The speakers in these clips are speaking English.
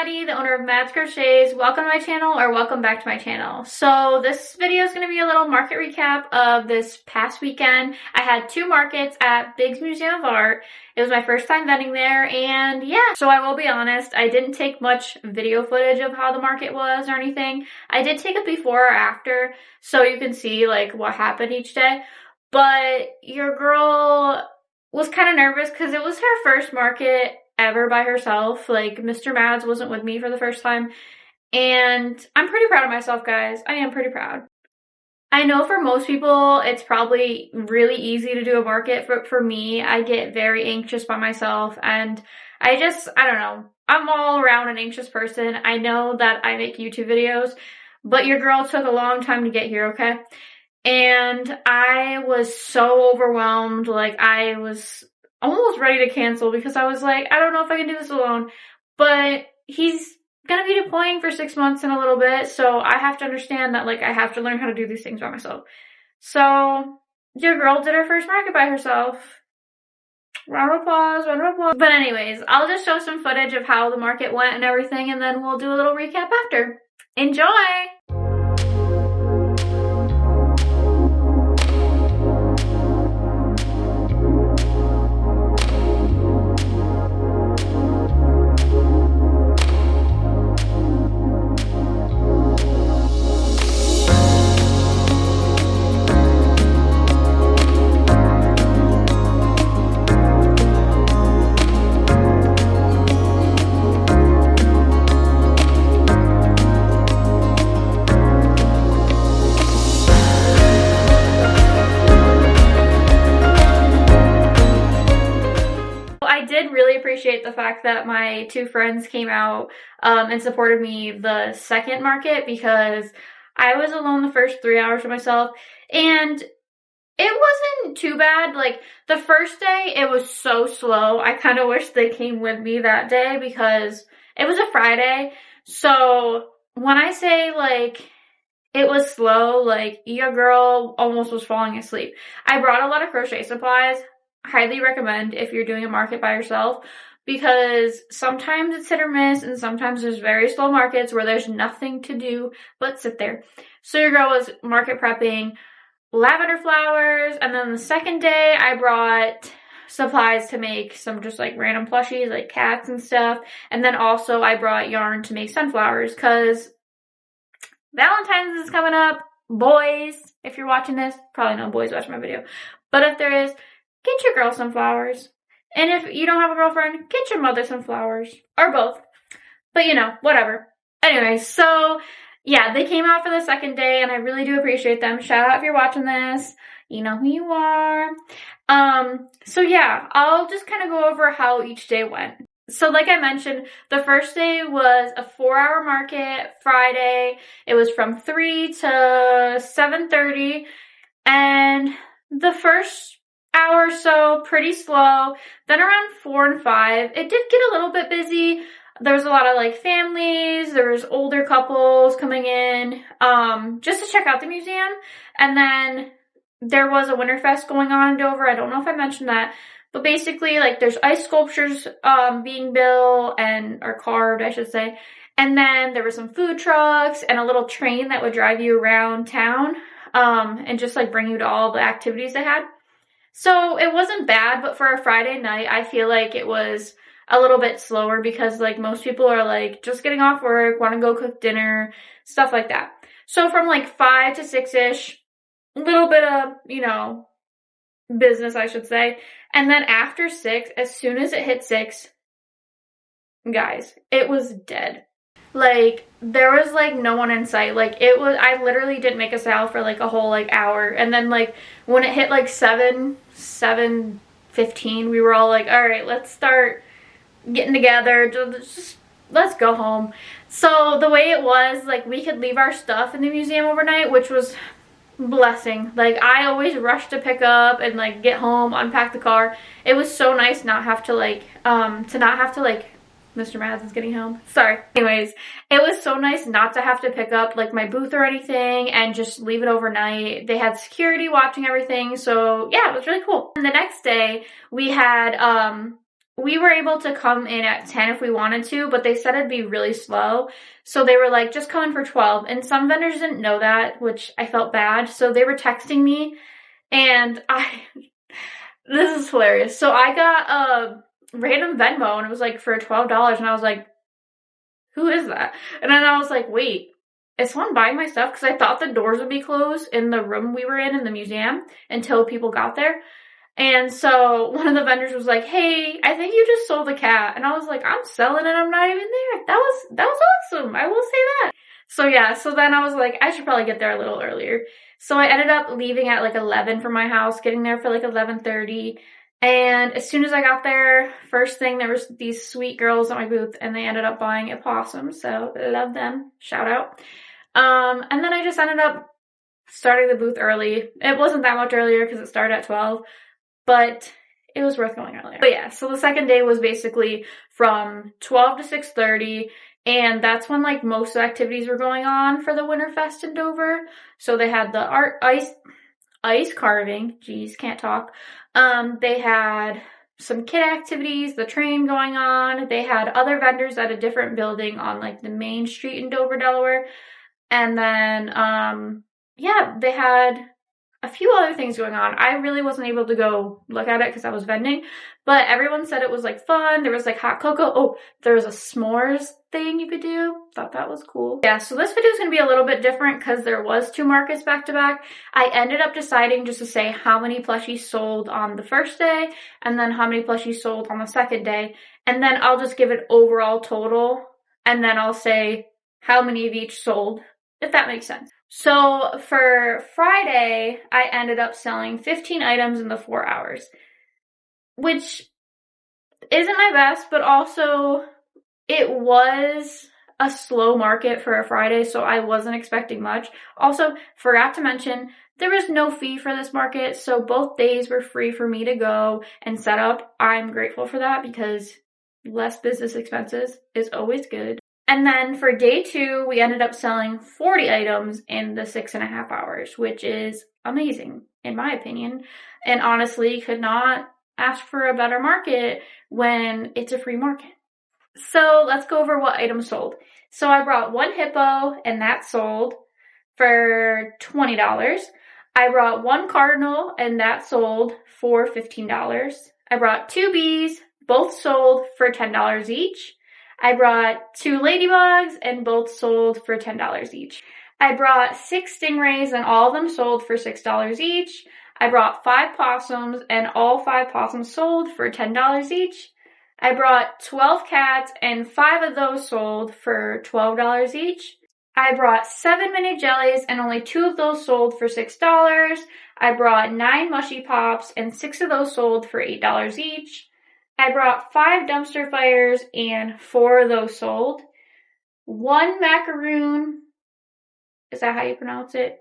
Maddie, the owner of Madd's Crochets. Welcome to my channel, or welcome back to my channel. So this video is going to be a little market recap of this past weekend. I had two markets at Biggs Museum of Art. It was my first time vending there, and yeah. So I will be honest, I didn't take much video footage of how the market was or anything. I did take a before or after, so you can see like what happened each day. But your girl was kind of nervous because it was her first market ever by herself. Like, Mr. Mads wasn't with me for the first time, and I'm pretty proud of myself, guys. I am pretty proud. I know for most people it's probably really easy to do a market, but for me, I get very anxious by myself, and I don't know, I'm all around an anxious person. I know that I make YouTube videos, but your girl took a long time to get here, okay? And I was so overwhelmed. Like, I was almost ready to cancel because I was like, I don't know if I can do this alone. But he's gonna be deploying for 6 months in a little bit, so I have to understand that, like, I have to learn how to do these things by myself. So your girl did her first market by herself. Round of applause, round of applause. But anyways, I'll just show some footage of how the market went and everything, and then we'll do a little recap after. Enjoy! Appreciate the fact that my two friends came out and supported me the second market, because I was alone the first 3 hours for myself, and it wasn't too bad. Like, the first day it was so slow. I kind of wish they came with me that day because it was a Friday. So when I say like it was slow, like, your girl almost was falling asleep. I brought a lot of crochet supplies. Highly recommend if you're doing a market by yourself, because sometimes it's hit or miss, and sometimes there's very slow markets where there's nothing to do but sit there. So your girl was market prepping lavender flowers, and then the second day I brought supplies to make some just like random plushies like cats and stuff, and then also I brought yarn to make sunflowers because Valentine's is coming up. Boys, if you're watching this, probably no boys watching my video, but if there is, get your girl some flowers. And if you don't have a girlfriend, get your mother some flowers. Or both. But you know, whatever. Anyway, so yeah, they came out for the second day, and I really do appreciate them. Shout out if you're watching this. You know who you are. So yeah, I'll just kind of go over how each day went. So like I mentioned, the first day was a 4-hour market, Friday. It was from 3 to 7:30. And the first hour or so, pretty slow. Then around 4 and 5, it did get a little bit busy. There was a lot of like families, there was older couples coming in just to check out the museum. And then there was a Winterfest going on in Dover. I don't know if I mentioned that, but basically, like, there's ice sculptures being built or carved, I should say. And then there were some food trucks and a little train that would drive you around town and just like bring you to all the activities they had. So it wasn't bad, but for a Friday night, I feel like it was a little bit slower because, like, most people are like just getting off work, want to go cook dinner, stuff like that. So from like 5 to 6-ish, a little bit of, you know, business, I should say. And then after 6, as soon as it hit 6, guys, it was dead. Like, there was like no one in sight. Like, I literally didn't make a sale for like a whole like hour. And then like when it hit like 7:15, we were all like, all right, let's start getting together. Just let's go home. So the way it was, like, we could leave our stuff in the museum overnight, which was blessing. Like, I always rush to pick up and like get home, unpack the car. It was so nice not have to like Mr. Mads is getting home. Sorry. Anyways, it was so nice not to have to pick up like my booth or anything and just leave it overnight. They had security watching everything. So yeah, it was really cool. And the next day we had we were able to come in at 10 if we wanted to, but they said it'd be really slow. So they were like, just come in for 12. And some vendors didn't know that, which I felt bad. So they were texting me, and this is hilarious. So I got a random Venmo, and it was like for $12, and I was like, who is that? And then I was like, wait, is someone buying my stuff? Because I thought the doors would be closed in the room we were in the museum until people got there. And so one of the vendors was like, hey, I think you just sold a cat. And I was like, I'm selling it, I'm not even there. That was awesome. I will say that. So yeah, so then I was like, I should probably get there a little earlier. So I ended up leaving at like 11 from my house, getting there for like 11:30. And as soon as I got there, first thing, there was these sweet girls at my booth, and they ended up buying a possum. So I love them. Shout out. And then I just ended up starting the booth early. It wasn't that much earlier because it started at 12. But it was worth going earlier. But yeah, so the second day was basically from 12 to 6:30, and that's when like most of the activities were going on for the Winterfest in Dover. So they had the ice carving, geez, can't talk. They had some kid activities, the train going on. They had other vendors at a different building on like the main street in Dover, Delaware. And then, yeah, they had a few other things going on. I really wasn't able to go look at it because I was vending, but everyone said it was like fun. There was like hot cocoa. Oh, there was a s'mores thing you could do. Thought that was cool. Yeah, so this video is going to be a little bit different because there was 2 markets back to back. I ended up deciding just to say how many plushies sold on the first day and then how many plushies sold on the second day. And then I'll just give an overall total, and then I'll say how many of each sold, if that makes sense. So for Friday, I ended up selling 15 items in the 4 hours, which isn't my best, but also it was a slow market for a Friday, so I wasn't expecting much. Also, forgot to mention, there was no fee for this market, so both days were free for me to go and set up. I'm grateful for that because less business expenses is always good. And then for day 2, we ended up selling 40 items in the 6.5 hours, which is amazing, in my opinion. And honestly, could not ask for a better market when it's a free market. So let's go over what items sold. So I brought 1 hippo, and that sold for $20. I brought 1 cardinal, and that sold for $15. I brought 2 bees, both sold for $10 each. I brought 2 ladybugs, and both sold for $10 each. I brought 6 stingrays, and all of them sold for $6 each. I brought 5 possums, and all 5 possums sold for $10 each. I brought 12 cats, and 5 of those sold for $12 each. I brought 7 mini jellies, and only 2 of those sold for $6. I brought 9 mushy pops, and 6 of those sold for $8 each. I brought 5 dumpster fires, and 4 of those sold. 1 macaroon. Is that how you pronounce it?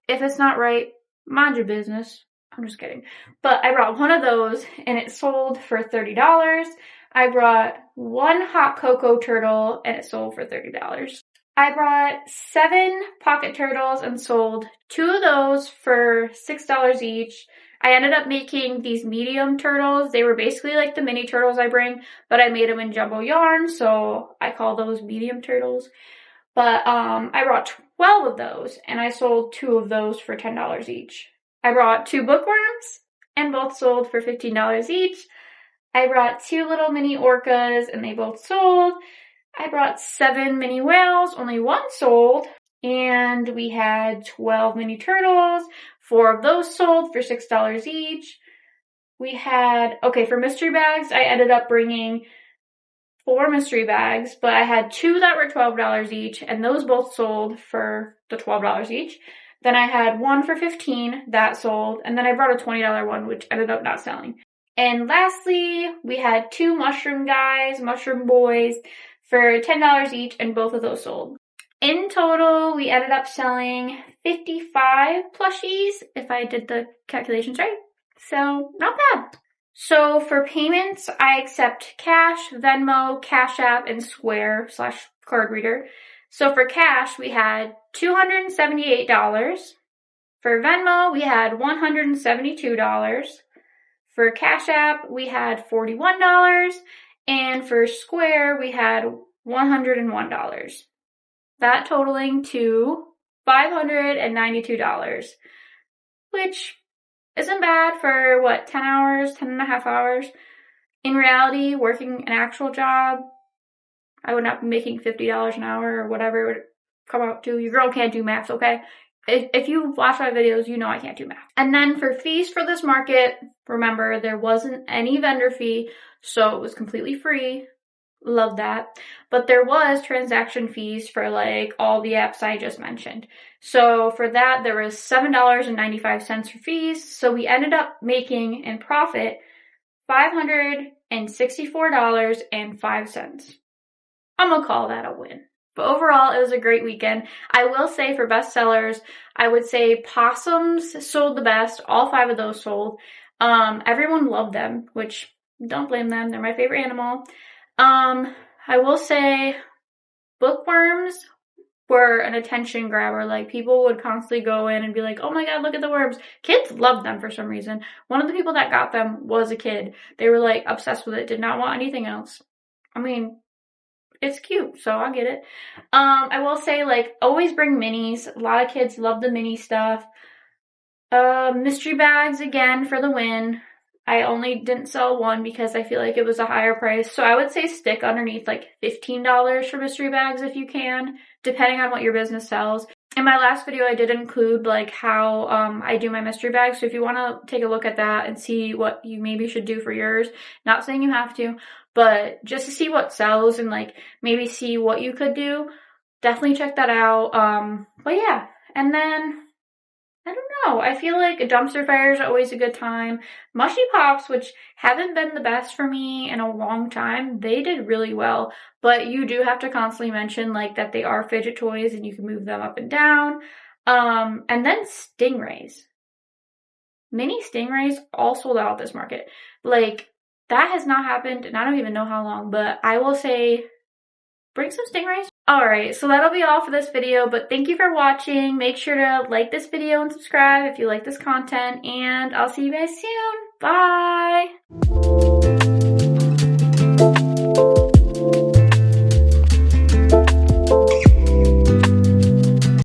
If it's not right, mind your business. I'm just kidding. But I brought 1 of those, and it sold for $30. I brought 1 hot cocoa turtle, and it sold for $30. I brought 7 pocket turtles and sold 2 of those for $6 each. I ended up making these medium turtles. They were basically like the mini turtles I bring, but I made them in jumbo yarn, so I call those medium turtles. But I brought 12 of those, and I sold 2 of those for $10 each. I brought 2 bookworms, and both sold for $15 each. I brought 2 little mini orcas, and they both sold. I brought 7 mini whales, only 1 sold. And we had 12 mini turtles. 4 of those sold for $6 each. We had, okay, for mystery bags, I ended up bringing 4 mystery bags, but I had 2 that were $12 each, and those both sold for the $12 each. Then I had 1 for $15 that sold, and then I brought a $20 one, which ended up not selling. And lastly, we had 2 mushroom guys, mushroom boys, for $10 each, and both of those sold. In total, we ended up selling 55 plushies, if I did the calculations right. So, not bad. So, for payments, I accept cash, Venmo, Cash App, and Square/card reader. So, for cash, we had $278. For Venmo, we had $172. For Cash App, we had $41, and for Square, we had $101. That totaling to $592, which isn't bad for, what, 10 hours, 10 and a half hours? In reality, working an actual job, I would not be making $50 an hour or whatever it would come out to. Your girl can't do math, okay? If you watch my videos, you know I can't do math. And then for fees for this market, remember, there wasn't any vendor fee, so it was completely free. Love that. But there was transaction fees for like all the apps I just mentioned. So for that, there was $7.95 for fees. So we ended up making in profit $564.05. I'm gonna call that a win. But overall, it was a great weekend. I will say for bestsellers, I would say possums sold the best. All 5 of those sold. Everyone loved them, which don't blame them. They're my favorite animal. I will say bookworms were an attention grabber. Like, people would constantly go in and be like, oh my god, look at the worms. Kids loved them for some reason. One of the people that got them was a kid. They were like obsessed with it, did not want anything else. I mean, it's cute, so I'll get it. I will say, like, always bring minis. A lot of kids love the mini stuff. Mystery bags, again, for the win. I only didn't sell one because I feel like it was a higher price. So I would say stick underneath like $15 for mystery bags if you can, depending on what your business sells. In my last video, I did include like how I do my mystery bags. So if you want to take a look at that and see what you maybe should do for yours, not saying you have to, but just to see what sells and like maybe see what you could do, definitely check that out. But yeah, and then I don't know. I feel like dumpster fires are always a good time. Mushy Pops, which haven't been the best for me in a long time, they did really well. But you do have to constantly mention like that they are fidget toys and you can move them up and down. And then stingrays. Mini stingrays all sold out at this market. Like, that has not happened, and I don't even know how long, but I will say bring some stingrays. Alright, so that'll be all for this video, but thank you for watching. Make sure to like this video and subscribe if you like this content, and I'll see you guys soon. Bye!